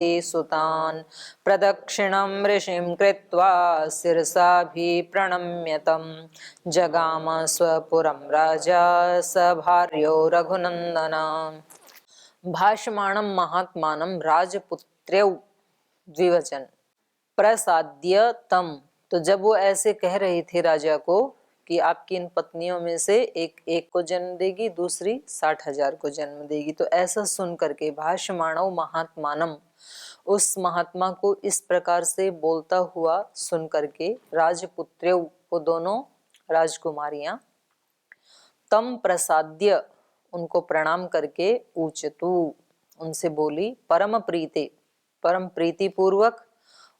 सुतान् प्रदक्षिणं ऋषिं कृत्वा शिरसाभिप्रणम्यतं जगाम स्वपुरं राजा स भार्यो रघुनंदन। भाषमाणं महात्मानं राजपुत्र्यौ द्विवचन प्रसाद्य तम। तो जब वो ऐसे कह रही थी राजा को कि आपकी इन पत्नियों में से एक को जन्म देगी, दूसरी 60,000 को जन्म देगी, तो ऐसा सुन करके भाषमाणव महात्मानम, उस महात्मा को इस प्रकार से बोलता हुआ सुन करके राजपुत्र्यौ, वो दोनों राजकुमारियां, तम प्रसाद्य, उनको प्रणाम करके, ऊचतु, उनसे बोली, परम प्रीते, परम प्रीति पूर्वक,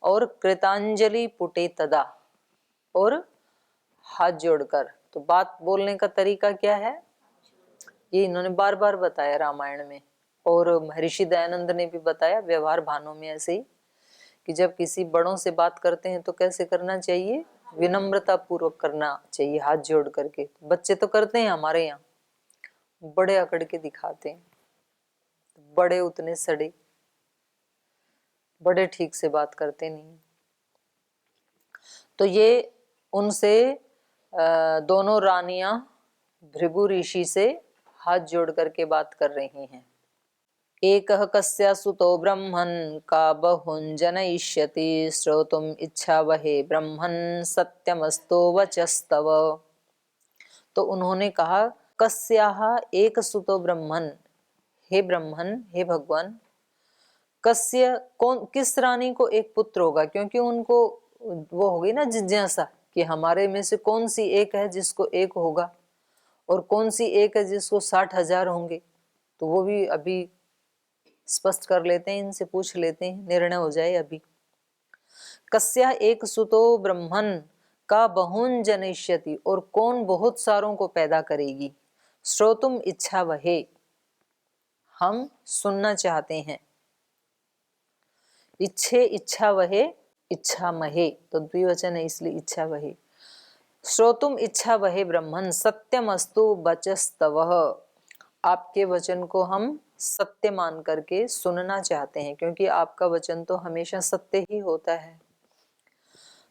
और कृतांजलि पुटे तदा, और हाथ जोड़कर। तो बात बोलने का तरीका क्या है, ये इन्होंने बार बार बताया रामायण में, और महर्षि दयानंद ने भी बताया व्यवहार भानों में ऐसे ही, कि जब किसी बड़ों से बात करते हैं तो कैसे करना चाहिए, विनम्रता पूर्वक करना चाहिए, हाथ जोड़ करके। बच्चे तो करते हैं हमारे यहाँ, बड़े अकड़ के दिखाते हैं, बड़े उतने सड़े, बड़े ठीक से बात करते नहीं। तो ये उनसे दोनों रानियां भृगु ऋषि से हाथ जोड़ करके बात कर रही हैं। एकः कस्य सुतो ब्रह्मन् का बहुन जनयिष्यति श्रोतुम इच्छा वहे ब्रह्मन् सत्यमस्तो वचस्तव। तो उन्होंने कहा, कस्याः एक सुतो ब्रह्मन्, हे ब्रह्मन, हे भगवान, कस्य, कौन, किस रानी को एक पुत्र होगा, क्योंकि उनको वो हो गई ना जिज्ञासा कि हमारे में से कौन सी एक है जिसको एक होगा, और कौन सी एक है जिसको 60,000 होंगे। तो वो भी अभी स्पष्ट कर लेते हैं, इनसे पूछ लेते हैं, निर्णय हो जाए अभी। कस्या एक सुतो ब्रह्मन का बहुन जनिष्यति, और कौन बहुत सारों को पैदा करेगी। श्रोतुम इच्छा वहे, हम सुनना चाहते हैं। इच्छे इच्छा वहे, इच्छा महे, तो द्विवचन है इसलिए इच्छा वहे। श्रोतुम इच्छा वहे ब्रह्मन सत्यमस्तु वचस्तवः, आपके वचन को हम सत्य मान करके सुनना चाहते हैं, क्योंकि आपका वचन तो हमेशा सत्य ही होता है।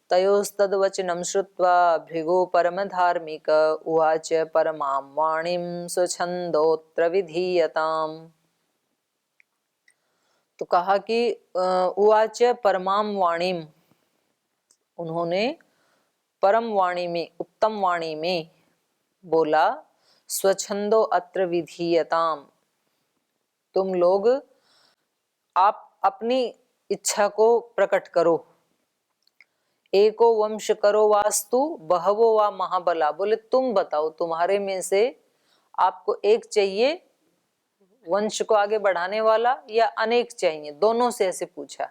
तयोस्तद्वचनं श्रुत्वा भृगु परम धार्मिक उवाच परमां वाणीं स्वछंदोत्र विधीयताम्। तो कहा कि उवाच परमाम वाणीम, उन्होंने परम वाणी में, उत्तम वाणी में बोला, स्वछंदो अत्र विधीयताम, तुम लोग आप अपनी इच्छा को प्रकट करो। एको वंश करो वास्तु बहवो वा महाबला, बोले तुम बताओ, तुम्हारे में से आपको एक चाहिए वंश को आगे बढ़ाने वाला, या अनेक चाहिए, दोनों से ऐसे पूछा।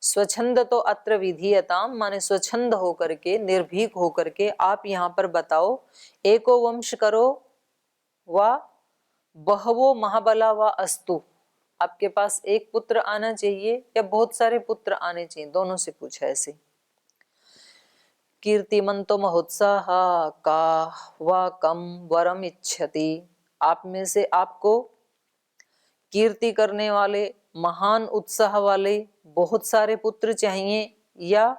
स्वच्छंद तो अत्र विधीयताम, माने स्वच्छंद होकर के, निर्भीक होकर के आप यहाँ पर बताओ, एको वंश करो वा बहवो महाबला वा अस्तु, आपके पास एक पुत्र आना चाहिए या बहुत सारे पुत्र आने चाहिए, दोनों से पूछा ऐसे। कीर्तिमंतो महोत्साह का वा कम वरम इच्छति, आप में से आपको कीर्ति करने वाले, महान उत्साह वाले बहुत सारे पुत्र चाहिए, या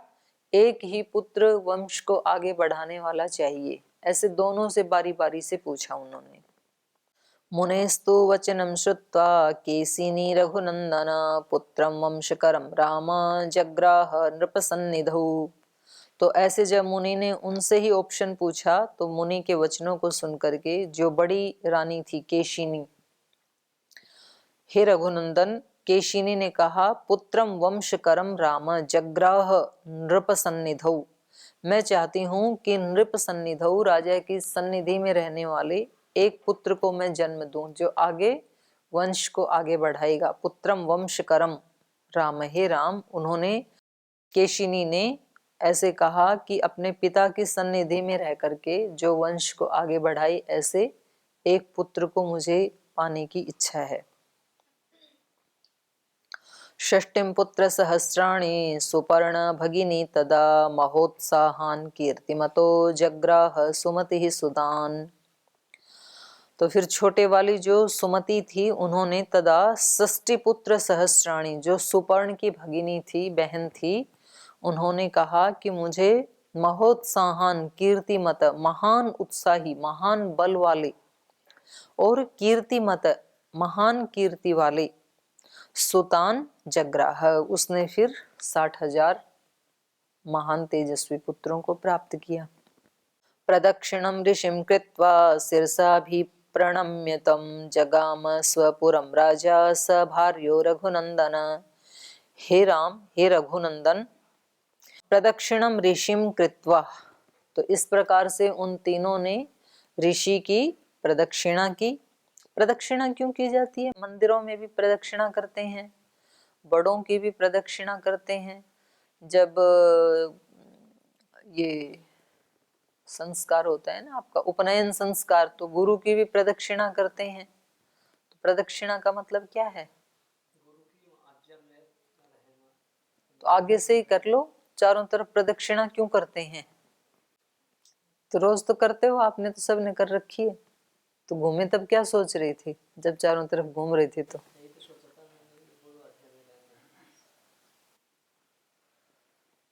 एक ही पुत्र वंश को आगे बढ़ाने वाला चाहिए, ऐसे दोनों से बारी बारी से पूछा उन्होंने। मुनेस्तु वचनं श्रुत्वा केसिनी रघुनंदन पुत्रं वंशकरं राम जग्राह नृपसन्निधौ। तो ऐसे जब मुनि ने उनसे ही ऑप्शन पूछा, तो मुनि के वचनों को सुनकर के जो बड़ी रानी थी केशिनी, हे रघुनंदन, केशिनी ने कहा, पुत्रम वंशकरम राम जग्राह नृप सन्निधौ, मैं चाहती हूँ कि नृप सन्निधौ, राजा की सन्निधि में रहने वाले एक पुत्र को मैं जन्म दूं, जो आगे वंश को आगे बढ़ाएगा। पुत्रम वंशकरम राम, हे राम, उन्होंने, केशिनी ने ऐसे कहा कि अपने पिता की सन्निधि में रह करके जो वंश को आगे बढ़ाए, ऐसे एक पुत्र को मुझे पाने की इच्छा है। षष्टिम पुत्र सहस्राणि सुपर्ण भगिनी तदा महोत्साहान कीर्तिमतो जग्राह सुमति सुदान। तो फिर छोटे वाली जो सुमति थी, उन्होंने तदा षष्टि पुत्र सहस्राणी, जो सुपर्ण की भगिनी थी, बहन थी, उन्होंने कहा कि मुझे महोत्साहन कीर्तिमत, महान उत्साही, महान बल वाले और कीर्तिमत, महान कीर्ति वाले सुतान जग्राह, उसने फिर 60,000 महान तेजस्वी पुत्रों को प्राप्त किया। प्रदक्षिणं ऋषिं कृत्वा शिरसाभिप्रणम्य तं जगाम स्वपुरं राजा स भार्यो रघुनंदन। हे राम, हे रघुनंदन, प्रदक्षिणम ऋषिं कृत्वा, तो इस प्रकार से उन तीनों ने ऋषि की प्रदक्षिणा की। प्रदक्षिणा क्यों की जाती है? मंदिरों में भी प्रदक्षिणा करते हैं, बड़ों की भी प्रदक्षिणा करते हैं। जब ये संस्कार होता है ना आपका, उपनयन संस्कार, तो गुरु की भी प्रदक्षिणा करते हैं। तो प्रदक्षिणा का मतलब क्या है? तो आगे से ही कर लो, चारों तरफ प्रदक्षिणा क्यों करते हैं? तो रोज तो करते हो आपने, तो सबने कर रखी है। तो घूमे तब क्या सोच रही थी जब चारों तरफ घूम रही थी?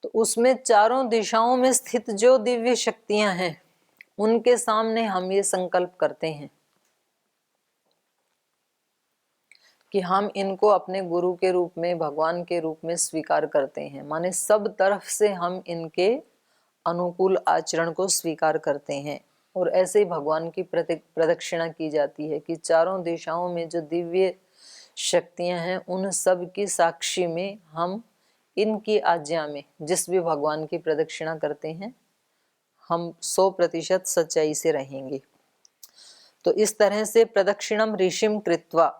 तो उसमें चारों दिशाओं में स्थित जो दिव्य शक्तियां हैं, उनके सामने हम ये संकल्प करते हैं कि हम इनको अपने गुरु के रूप में, भगवान के रूप में स्वीकार करते हैं। माने सब तरफ से हम इनके अनुकूल आचरण को स्वीकार करते हैं। और ऐसे ही भगवान की प्रदक्षिणा की जाती है कि चारों दिशाओं में जो दिव्य शक्तियां हैं, उन सब की साक्षी में हम इनकी आज्ञा में जिस भी भगवान की प्रदक्षिणा करते हैं, हम 100% सच्चाई से रहेंगे। तो इस तरह से प्रदक्षिणम ऋषिम कृत्वा,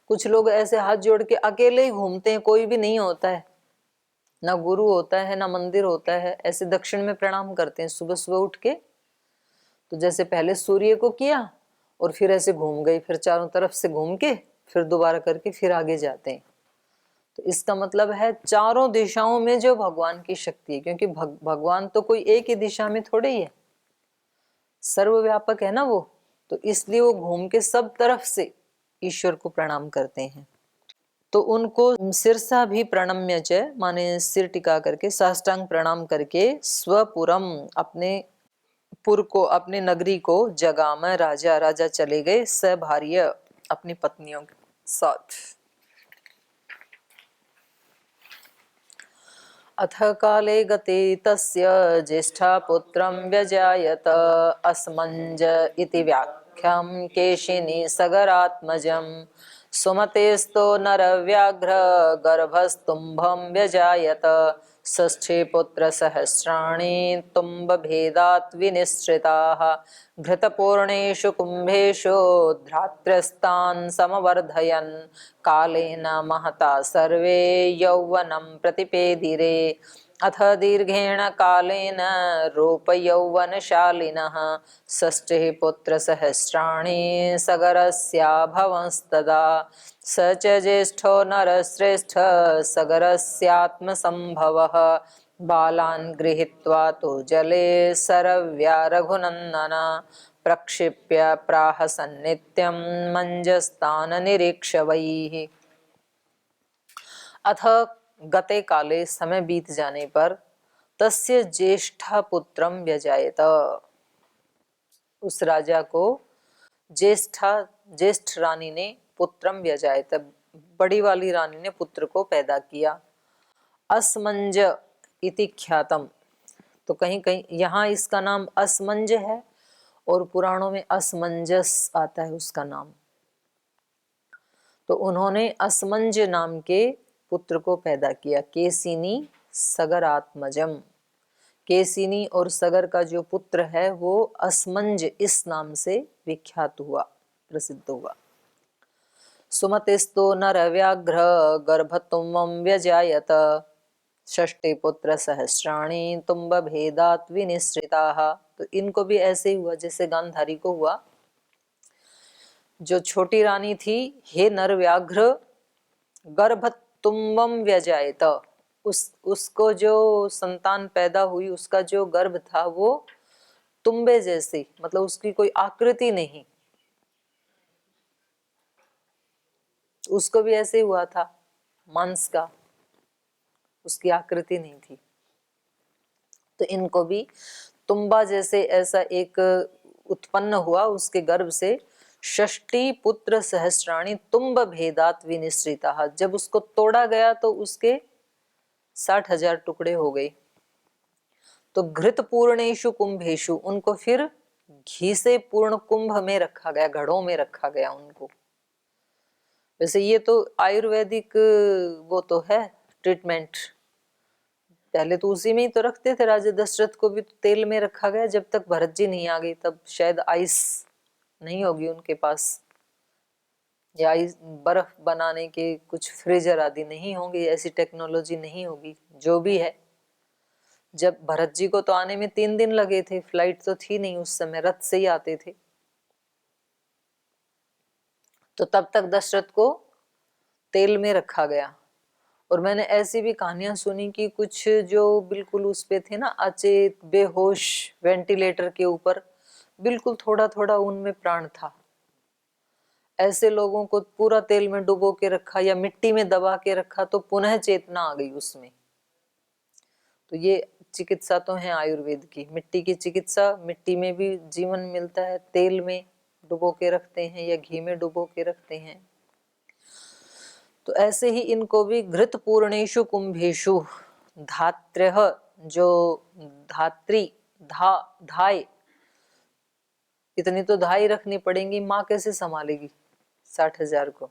कुछ लोग ऐसे हाथ जोड़ के अकेले ही घूमते हैं, कोई भी नहीं होता है, ना गुरु होता है ना मंदिर होता है, ऐसे दक्षिण में प्रणाम करते हैं सुबह सुबह उठ के। तो जैसे पहले सूर्य को किया और फिर ऐसे घूम गए, फिर चारों तरफ से घूम के फिर दोबारा करके फिर आगे जाते हैं। तो इसका मतलब है चारों दिशाओं में जो भगवान की शक्ति है, क्योंकि भगवान तो कोई एक ही दिशा में थोड़े ही है, सर्वव्यापक है ना वो। तो इसलिए वो घूम के सब तरफ से ईश्वर को प्रणाम करते हैं। तो उनको सिरसा भी प्रणम्य च, माने सिर टिका करके, साष्टांग प्रणाम करके, स्वपुरम, अपने पुर को, अपने नगरी को, जगाम, राजा, राजा चले गए, स भार्य, अपनी पत्नियों के साथ। अथ काले गते तस्य ज्येष्ठा पुत्रं व्यजायत अस्मंज इति व्याख्यां केशिनी सगरात्मजं। सुमतेस्तो नरव्याघ्र गर्भस्तुम्भं व्यजायत षष्ठे पुत्र सहस्राणि तुम्बभेदात् विनिश्रिताः। घृतपूर्णेषु कुम्भेषु धात्रस्तान् समवर्धयन् कालेन महता सर्वे यौवनं प्रतिपेदिरे। अथ दीर्घेण कालेन रूपयौवनशालिनः षष्ठे पुत्रसहस्राणि सगरस्याभवंस्तदा। स च ज्येष्ठो नरश्रेष्ठ सगरस्यात्मसंभवः। बालान् गृहीत्वा तु जले सरव्या रघुनन्दन प्रक्षिप्य प्राह सन्नित्यं मञ्जस्तान् निरीक्ष्यवैः। अथ गते काले, समय बीत जाने पर, तस्य ज्येष्ठा पुत्रम व्यजायत, उस राजा को ज्येष्ठ रानी ने पुत्रम व्यजायत, बड़ी वाली रानी ने पुत्र को पैदा किया। असमंज इति ख्यातम, तो कहीं कहीं यहाँ इसका नाम असमंज है और पुराणों में असमंजस आता है उसका नाम। तो उन्होंने असमंज नाम के पुत्र को पैदा किया। केसिनी सगरात्मजम, केसिनी और सगर का जो पुत्र है वो असमंज इस नाम से विख्यात हुआ, प्रसिद्ध हुआ। सुमतिस्तो नरव्याघ्र गर्भतुम्बं व्यजायत षष्ठे पुत्र सहस्राणि तुम्बभेदात् विनिश्रिताः। तो इनको भी ऐसे ही हुआ जैसे गांधारी को हुआ। जो छोटी रानी थी, हे नरव्याघ्र गर्भतुम्बं व्यजायत, उसको जो संतान पैदा हुई, उसका जो गर्भ था वो तुम्बे जैसे, मतलब उसकी कोई आकृति नहीं। उसको भी ऐसे हुआ था, मांस का, उसकी आकृति नहीं थी। तो इनको भी तुम्बा जैसे ऐसा एक उत्पन्न हुआ, उसके गर्भ से षष्टी पुत्र सहस्राणी तुम्ब भेदात विनिश्रिता। जब उसको तोड़ा गया तो उसके 60,000 टुकड़े हो गए। तो घृत पूर्णेशु कुंभेशु, उनको फिर घी से पूर्ण कुंभ में रखा गया, घड़ों में रखा गया उनको। वैसे ये तो आयुर्वेदिक वो तो है ट्रीटमेंट, पहले तो उसी में ही तो रखते थे। राजा दशरथ को भी तो तेल में रखा गया, जब तक भरत जी नहीं आ गई, तब शायद आइस नहीं होगी उनके पास, या आइस बर्फ बनाने के कुछ फ्रीजर आदि नहीं होंगे, ऐसी टेक्नोलॉजी नहीं होगी। जो भी है, जब भरत जी को तो आने में 3 दिन लगे थे, फ्लाइट तो थी नहीं उस समय, रथ से ही आते थे। तो तब तक दशरथ को तेल में रखा गया। और मैंने ऐसी भी कहानियां सुनी कि कुछ जो बिल्कुल उस पे थे ना, अचेत बेहोश, वेंटिलेटर के ऊपर, बिल्कुल थोड़ा थोड़ा उनमें प्राण था, ऐसे लोगों को पूरा तेल में डुबो के रखा या मिट्टी में दबा के रखा, तो पुनः चेतना आ गई उसमें। तो ये चिकित्सा तो है आयुर्वेद की, मिट्टी की चिकित्सा। मिट्टी में भी जीवन मिलता है, तेल में डुबो के रखते हैं या घी में डुबो के रखते हैं। तो ऐसे ही इनको भी घृत पूर्णेशु कुंभेशु धात्र्यः, जो धात्री धाय, इतनी तो धाई रखनी पड़ेगी, माँ कैसे संभालेगी 60,000 को।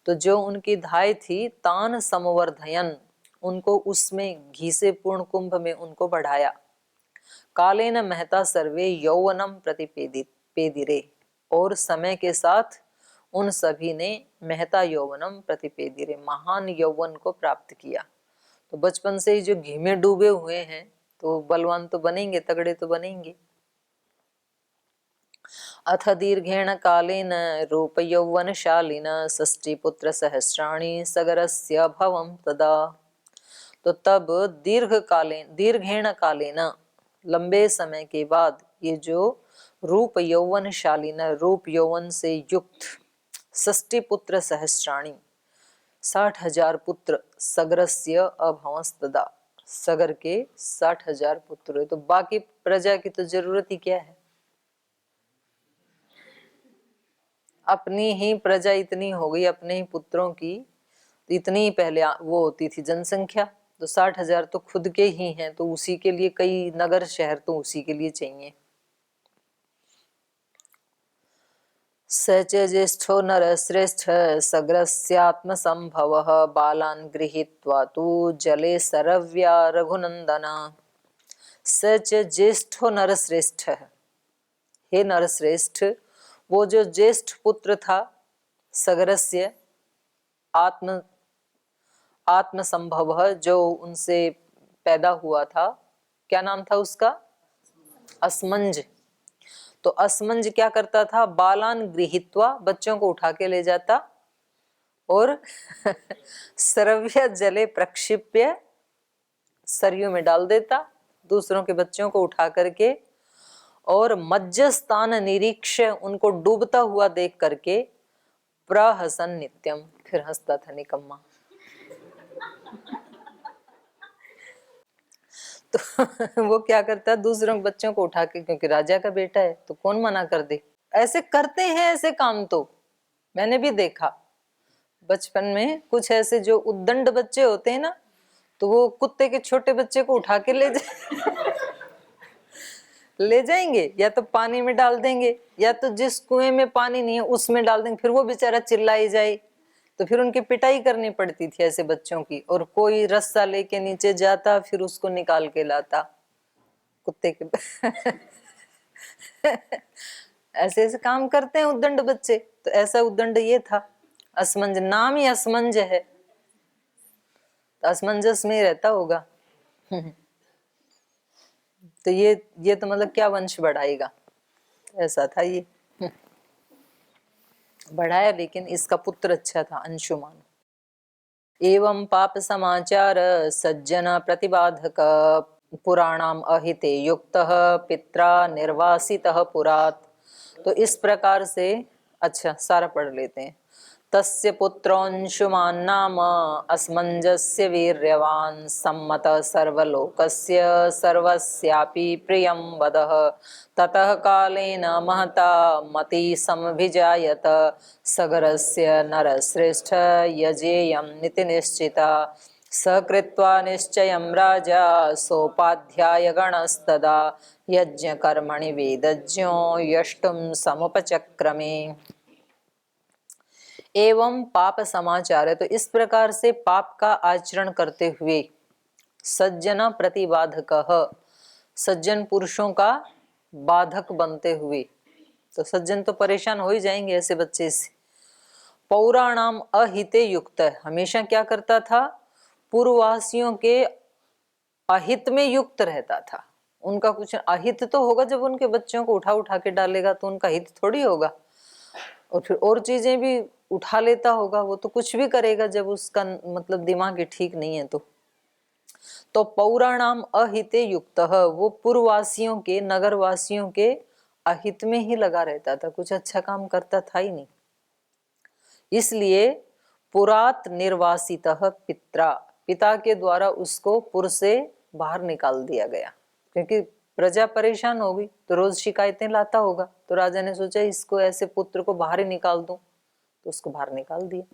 तो जो उनकी धाय थी, तान समवर्धयन, उनको उसमें घी से पूर्ण कुंभ में उनको बढ़ाया। कालेन महता सर्वे यौवनम प्रतिपेदिरे, और समय के साथ उन सभी ने महता यौवनम प्रतिपेदिरे, महान यौवन को प्राप्त किया। तो बचपन से ही जो घी में डूबे हुए हैं तो बलवान तो बनेंगे, तगड़े तो बनेंगे। अथ दीर्घेण कालेन रूप यौवनशालिन षष्ठी पुत्र सहस्राणि सगरस्य भवम तदा। तो तब दीर्घेण कालेन, लंबे समय के बाद, ये जो रूप यौवनशालिन, रूप यौवन से युक्त, षष्ठी पुत्र सहस्राणी, 60,000 पुत्र, सगरस्य अभवस्तदा, सगर के 60,000 पुत्र हुए। तो बाकी प्रजा की तो जरूरत ही क्या है, अपनी ही प्रजा इतनी हो गई, अपने ही पुत्रों की इतनी ही पहले वो होती थी जनसंख्या। तो 60,000 तो खुद के ही हैं, तो उसी के लिए कई नगर शहर तो उसी के लिए चाहिए। सच ज्येष्ठो नरश्रेष्ठ सग्रस्यात्म संभव बालान गृहीत्वा तु जले सरव्या रघुनंदन। सच ज्येष्ठो नरश्रेष्ठ, हे नरश्रेष्ठ, वो जो ज्येष्ठ पुत्र था सगरस्य, आत्म संभव, जो उनसे पैदा हुआ था, क्या नाम था उसका, असमंज। तो असमंज क्या करता था, बालान गृहीत्वा, बच्चों को उठा के ले जाता, और सरव्य जले प्रक्षिप्य, सरयू में डाल देता दूसरों के बच्चों को उठा करके, और मज्जस्तान निरीक्ष, उनको डूबता हुआ देख करके, प्रहसन नित्यम, फिर हंसता था निकम्मा। तो वो क्या करता है, दूसरों के बच्चों को उठा के, क्योंकि राजा का बेटा है तो कौन मना कर दे, ऐसे करते हैं ऐसे काम। तो मैंने भी देखा बचपन में, कुछ ऐसे जो उद्दंड बच्चे होते हैं ना, तो वो कुत्ते के छोटे बच्चे को उठा के ले जाएंगे, या तो पानी में डाल देंगे, या तो जिस कुएं में पानी नहीं है उसमें डाल देंगे, फिर वो बेचारा चिल्लाई जाए, तो फिर उनकी पिटाई करनी पड़ती थी ऐसे बच्चों की। और कोई रस्सा लेके नीचे जाता, फिर उसको निकाल के लाता कुत्ते के ऐसे ऐसे काम करते हैं उद्दंड बच्चे। तो ऐसा उद्दंड ये था, असमंज, नाम ही असमंज है, तो असमंजस में ही रहता होगा। तो ये तो मतलब क्या वंश बढ़ाएगा, ऐसा था ये। बढ़ाया, लेकिन इसका पुत्र अच्छा था, अंशुमान। एवं पाप समाचार सज्जन प्रतिबाधक पुराणाम अहिते युक्तः पित्रा निर्वासितः पुरात। तो इस प्रकार से, अच्छा सारा पढ़ लेते हैं। तस्य पुत्रोऽंशुमान् नाम अस्मंजस्य वीर्यवान् सम्मतः सर्वलोकस्य सर्वस्यापि प्रियं वदः। ततः कालेन महता मति समभिजायत सगरस्य नरश्रेष्ठ यजेयं निति निश्चिता। सकृत्वा निश्चयं राजा सोपाध्यायगणस्तदा यज्ञकर्मणि वेदज्ञो यष्टुं समुपचक्रमे। एवं पाप समाचार है, तो इस प्रकार से पाप का आचरण करते हुए सज्जन प्रतिबाधकः, सज्जन पुरुषों का बाधक बनते हुए, तो सज्जन तो परेशान हो ही जाएंगे ऐसे बच्चे से। पौराणाम अहिते युक्त, हमेशा क्या करता था, पूर्ववासियों के अहित में युक्त रहता था। उनका कुछ अहित तो होगा, जब उनके बच्चों को उठा उठा के डालेगा तो उनका हित थोड़ी होगा। और फिर और चीजें भी उठा लेता होगा, वो तो कुछ भी करेगा जब उसका मतलब दिमाग ही ठीक नहीं है। तो पौराणाम अहिते युक्त, वो पूर्ववासियों के, नगरवासियों के अहित में ही लगा रहता था, कुछ अच्छा काम करता था ही नहीं। इसलिए पुरात निर्वासितः पित्रा, पिता के द्वारा उसको पुर से बाहर निकाल दिया गया, क्योंकि प्रजा परेशान हो गई तो रोज शिकायतें लाता होगा। तो राजा ने सोचा इसको ऐसे पुत्र को बाहर ही निकाल दूं, तो उसको बाहर निकाल दिया।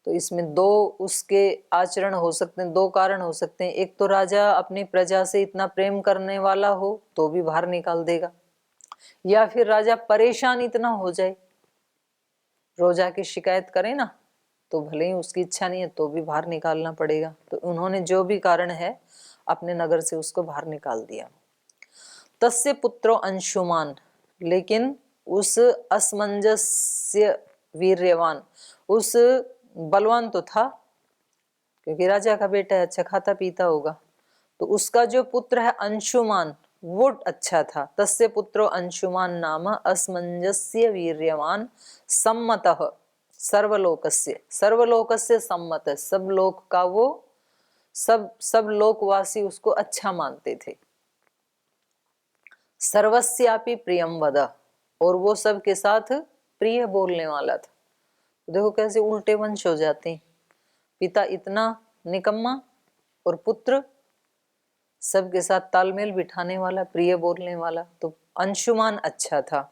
तो इसमें दो उसके आचरण हो सकते हैं, दो कारण हो सकते हैं। एक तो राजा अपनी प्रजा से इतना प्रेम करने वाला हो तो भी बाहर निकाल देगा, या फिर राजा परेशान इतना हो जाए, रोज आके शिकायत करे ना, तो भले ही उसकी इच्छा नहीं है तो भी बाहर निकालना पड़ेगा। तो उन्होंने जो भी कारण है अपने नगर से उसको बाहर निकाल दिया। तस्य पुत्रो अंशुमान, लेकिन उस असमंजस्य वीर्यवान, उस बलवान तो था क्योंकि राजा का बेटा है, अच्छा खाता पीता होगा, तो उसका जो पुत्र है अंशुमान वो अच्छा था। तस्य पुत्रो अंशुमान नाम असमंजस्य वीर्यवान सम्मतः सर्वलोकस्य, सर्वलोकस्य सम्मत, सब लोक का वो, सब लोकवासी उसको अच्छा मानते थे। सर्वस्यापि प्रियम वद, और वो सब के साथ प्रिय बोलने वाला था। देखो कैसे उल्टे वंश हो जाते हैं, पिता इतना निकम्मा और पुत्र सबके साथ तालमेल बिठाने वाला, प्रिय बोलने वाला। तो अंशुमान अच्छा था।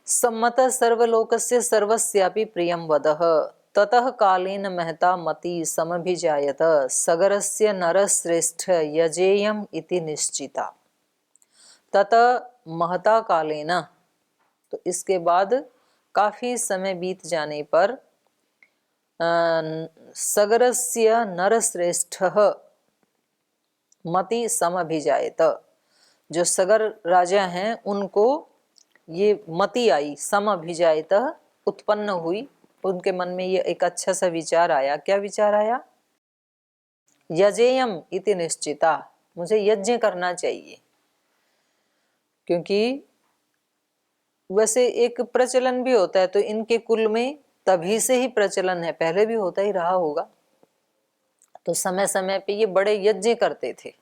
सम्मत सर्वलोकस्य सर्वस्यापि प्रियम वदः। ततः कालेन महता मति समभिजायत सगरस्य नरश्रेष्ठ यजेयम इति निश्चिता। ततः महता कालेन, तो इसके बाद काफी समय बीत जाने पर सगरस्य नरश्रेष्ठः मति समभिजायत, जो सगर राजा हैं उनको ये मति आई, समभिजायत उत्पन्न हुई, उनके मन में ये एक अच्छा सा विचार आया। क्या विचार आया? यजेयम इति निश्चिता, मुझे यज्ञ करना चाहिए। क्योंकि वैसे एक प्रचलन भी होता है, तो इनके कुल में तभी से ही प्रचलन है, पहले भी होता ही रहा होगा। तो समय समय पे ये बड़े यज्ञ करते थे,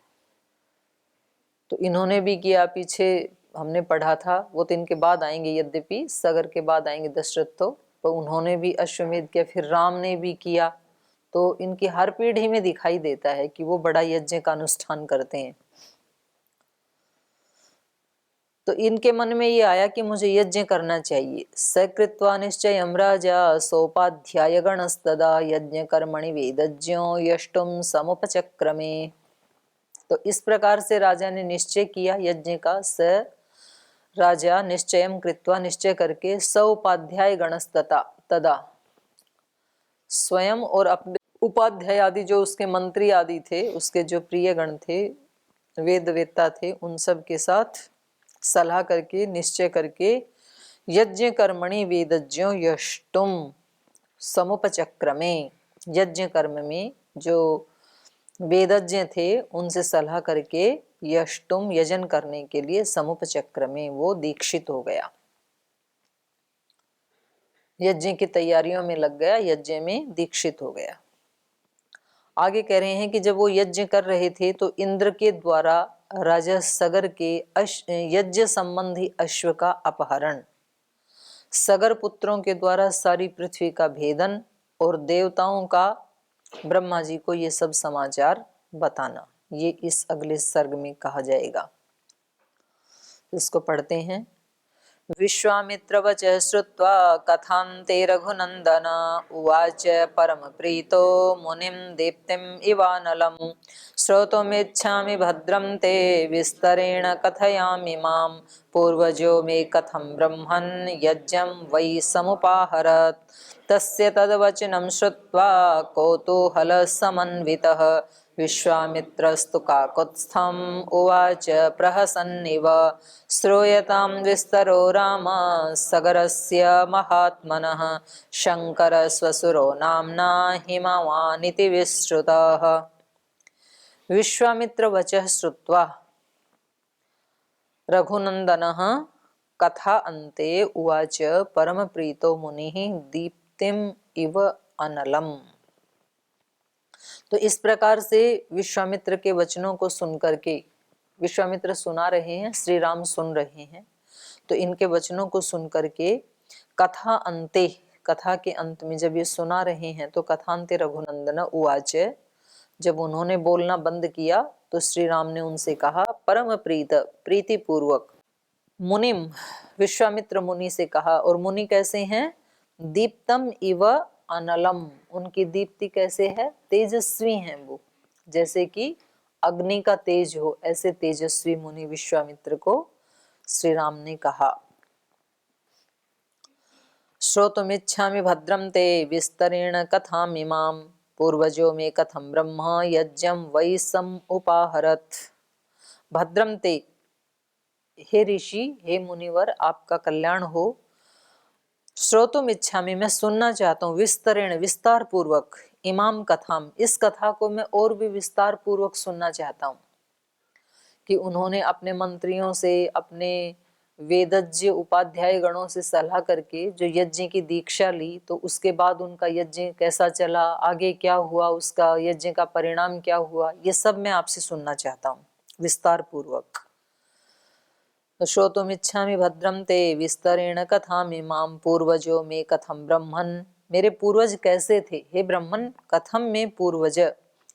तो इन्होंने भी किया। पीछे हमने पढ़ा था, वो तो इनके बाद आएंगे, यद्यपि सगर के बाद आएंगे दशरथ, तो उन्होंने भी अश्वमेध किया, फिर राम ने भी किया। तो इनकी हर पीढ़ी में दिखाई देता है कि वो बड़ा यज्ञ का अनुष्ठान करते हैं। तो इनके मन में ये आया कि मुझे यज्ञ करना चाहिए। सकृत्वा निश्चय राजा सोपाध्याय गणस्तदा यज्ञ कर्मणि वेदज्ञो यष्टुम समुपचक्रमे। तो इस प्रकार से राजा ने निश्चय किया यज्ञ का। स राजा निश्चयम कृत्वा, निश्चय करके, स उपाध्याय गणस्तता, तदा स्वयं और अपने उपाध्याय आदि जो उसके मंत्री आदि थे, उसके जो प्रिय गण थे, वेद वेत्ता थे, उन सब के साथ सलाह करके, निश्चय करके, यज्ञ कर्मणि वेदज्ञो यष्टुम समुपचक्रमे, यज्ञ कर्म में जो वेदज्ञ थे उनसे सलाह करके यष्टुम, यजन करने के लिए, समुपचक्र में वो दीक्षित हो गया, यज्ञ की तैयारियों में लग गया, यज्ञ में दीक्षित हो गया। आगे कह रहे हैं कि जब वो यज्ञ कर रहे थे तो इंद्र के द्वारा राजा सगर के यज्ञ संबंधी अश्व का अपहरण, सगर पुत्रों के द्वारा सारी पृथ्वी का भेदन और देवताओं का ब्रह्मा जी को ये सब समाचार बताना, ये इस अगले सर्ग में कहा जाएगा। इसको पढ़ते हैं। विश्वामित्र वचः श्रुत्वा कथान्ते रघुनंदन उवाच परम प्रीतो मुनिं दीप्तिम इवानलम् श्रोतुमिच्छामि भद्रं ते विस्तरेण कथयामि मां पूर्वजो मे कथं ब्रह्मन् यज्ञं वै समुपाहरत् तस्य तद्वचनं श्रुत्वा कौतूहलसमन्वितः विश्वामित्रस्तु काकुत्स्थम् उवाच प्रहसन्निव श्रूयतां विस्तरो राम सगरस्य महात्मनः शङ्करश्वशुरो नाम्ना हिमवानिति विश्रुतः। विश्वामित्र वचः श्रुत्वा रघुनन्दनः कथा अन्ते उवाच परम प्रीतो मुनिः दीप्तिम इव अनलम्। तो इस प्रकार से विश्वामित्र के वचनों को सुनकर के, विश्वामित्र सुना रहे हैं, श्री राम सुन रहे हैं, तो इनके वचनों को सुनकर के कथा अंते, कथा के अंत में जब ये सुना रहे हैं तो कथांते रघुनंदन उवाच, जब उन्होंने बोलना बंद किया तो श्री राम ने उनसे कहा परम प्रीत, प्रीति पूर्वक, मुनिम, विश्वामित्र मुनि से कहा। और मुनि कैसे हैं? दीप्तम इव अनलम, उनकी दीप्ति कैसे है? तेजस्वी हैं वो, जैसे कि अग्नि का तेज हो, ऐसे तेजस्वी मुनि विश्वामित्र को श्री राम ने कहा। श्रोतुमिच्छामि भद्रं ते विस्तरेण कथामिमां पूर्वजो मे कथं ब्रह्म यज्ञं वै सम उपाहरत। भद्रम ते, हे ऋषि, हे मुनिवर, आपका कल्याण हो। श्रोतुम इच्छामि, मैं सुनना चाहता हूँ, विस्तरेण, विस्तार पूर्वक, इमाम कथाम, इस कथा को मैं और भी विस्तार पूर्वक सुनना चाहता हूँ कि उन्होंने अपने मंत्रियों से, अपने वेदज्ञ उपाध्याय गणों से सलाह करके जो यज्ञ की दीक्षा ली, तो उसके बाद उनका यज्ञ कैसा चला, आगे क्या हुआ, उसका यज्ञ का परिणाम क्या हुआ, ये सब मैं आपसे सुनना चाहता हूँ विस्तार पूर्वक। श्रोतुमिच्छामि भद्रं ते विस्तरेण कथामिमां पूर्वजो मे कथं ब्रह्मन्, मेरे पूर्वज कैसे थे, हे ब्रह्मन, कथम में पूर्वज,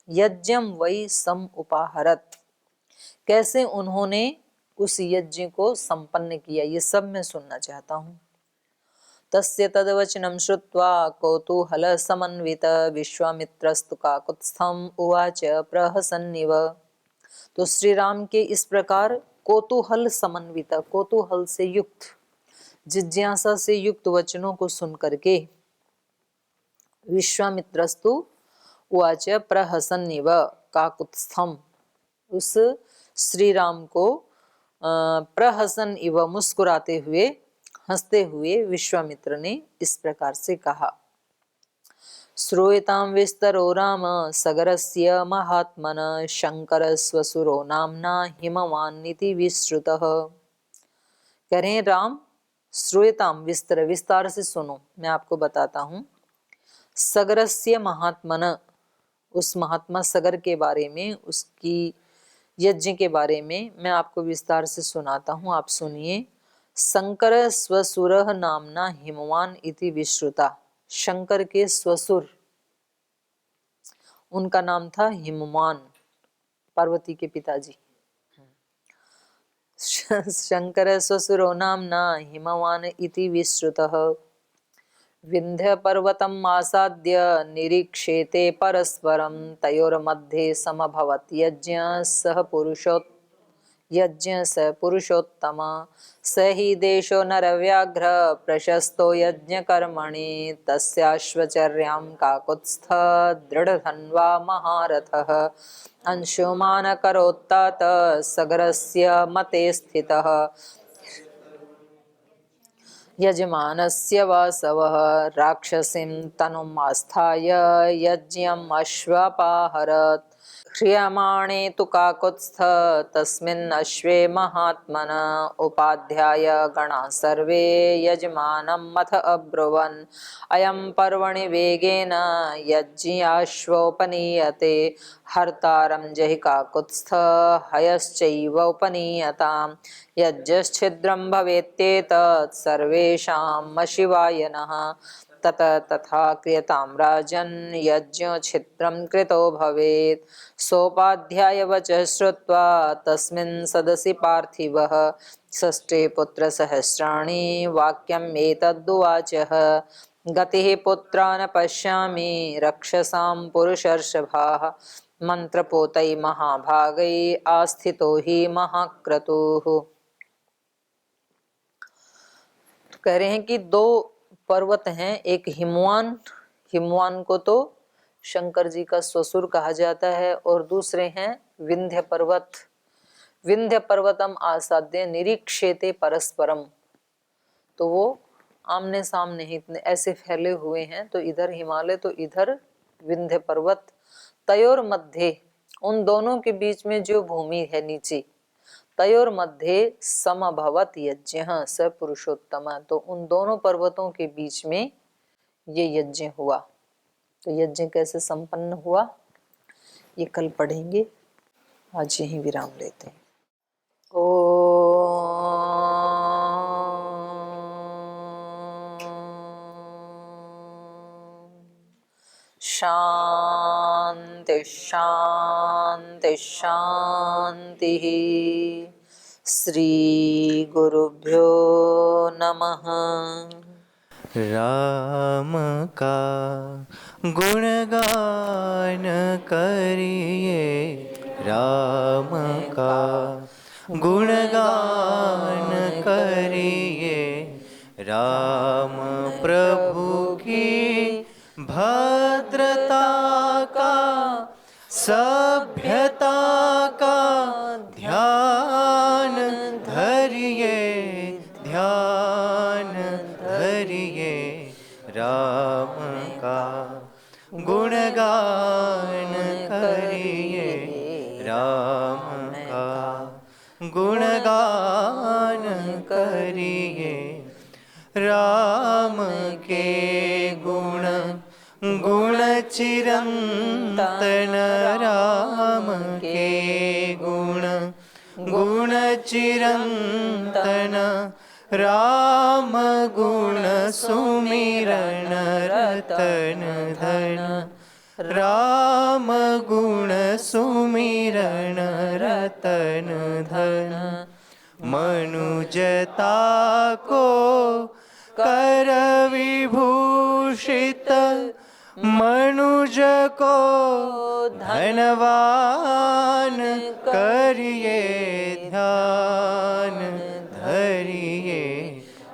यज्ञम वै सम उपाहरत, कैसे उन्होंने उस यज्ञ को संपन्न किया, ये सब मैं सुनना चाहता हूँ। तस्य तद्वचनं श्रुत्वा कौतूहल समन्वित विश्वामित्रस्तु काकुत्स्थम् उवाच प्रहसन्निव। तो श्री राम के इस प्रकार कौतूहल समन्वित, कौतूहल से युक्त, जिज्ञासा से युक्त वचनों को सुन करके विश्वामित्रस्तु उवाच प्रहसन्निव काकुत्स्थम, उस श्री राम को प्रहसन इव, मुस्कुराते हुए, हंसते हुए विश्वामित्र ने इस प्रकार से कहा। श्रूयतां विस्तरो राम सगरस्य महात्मन शंकरश्वशुरो नाम्ना हिमवानिति विश्रुतः। कह रहे हैं राम, श्रूयताम, विस्तर, विस्तार से सुनो, मैं आपको बताता हूँ। सगरस्य महात्मन, उस महात्मा सगर के बारे में, उसकी यज्ञ के बारे में मैं आपको विस्तार से सुनाता हूँ, आप सुनिए। शंकर स्वसुर नामना हिमवान इति विश्रुता, शंकर के स्वसुर, उनका नाम था हिमवान, पार्वती के पिताजी। शंकर स्वसुरो नामना हिमवान इति विश्रुतः विंध्य पर्वतम् आसाद्य निरीक्षेते परस्परं तयोर्मध्ये समभवत् यज्ञ सह पुरुषोत्, यज्ञ स पुरुषोत्तम स हि देशो नरव्याघ्र प्रशस्तो यज्ञकर्मणि तस्याश्वचर्यां काकुत्स्थ दृढधन्वा महारथः अंशुमान करोत्तात सगरस्य मते स्थितः यजमानस्य वासवः राक्षसीं तनुम् आस्थाय यज्ञम् अश्वापाहरत् ह्रियमाणे तु काकुत्स्थ तस्मिन् अश्वे महात्मन उपाध्याय गणा सर्वे यजमानं मथ अब्रुवन् अयं पर्वणि वेगेन यज्ञाश्वोपनीयते हर्तारं जहि काकुत्स्थ हयश्चैव उपनीयताम् यज्ञश्छिद्रं भवेत्येतत् सर्वेषां शिवाय नः तत तथा क्रियतां राजन् यज्ञच्छिद्रं कृतो भवेत् सोपाध्यायवचः श्रुत्वा तस्मिन् सदसि पार्थिवः षष्ठे पुत्रसहस्राणि वाक्यम् एतदुवाचः गतिः पुत्रान् पश्यामि रक्षसां पुरुषर्षभाः मंत्रपोतै महाभागै आस्थितो हि महाक्रतुः। कह रहे हैं कि दो पर्वत हैं, एक हिमवान, हिमवान को तो शंकर जी का ससुर कहा जाता है, और दूसरे हैं विंध्य पर्वत। विंध्य पर्वतम आसाद्य निरीक्षेते परस्परम, तो वो आमने सामने ही इतने ऐसे फैले हुए हैं, तो इधर हिमालय तो इधर विंध्य पर्वत। तयोर मध्य, उन दोनों के बीच में जो भूमि है नीचे, तयोर मध्य समभवत यज्ञ स पुरुषोत्तम, तो उन दोनों पर्वतों के बीच में ये यज्ञ हुआ। तो यज्ञ कैसे संपन्न हुआ ये कल पढ़ेंगे, आज यहीं विराम लेते हैं। शांति शांति शांति। श्री गुरुभ्यो नमः। राम का गुणगान करिए, राम का गुणगान करिए, राम प्रभु की भद्रता का सभ्यता का ध्यान धरिए, ध्यान धरिए, राम का गुणगान करिए, राम का गुणगान करिए, राम के गुण गुण चिरंतन, राम के गुण गुण चिरंतन, राम गुण सुमिरन रतन धन, राम गुण सुमिरन रतन धन, मनुजता को कर विभूषित, मनुज को धनवान करिए, ध्यान धरिए,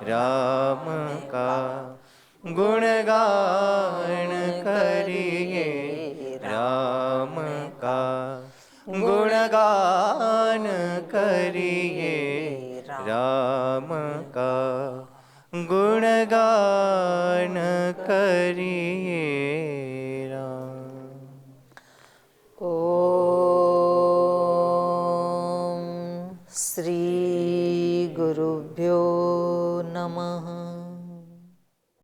राम का गुणगान करिए, राम का गुणगान करिए, राम का गुणगान करिए, राम। ओम श्री गुरुभ्यो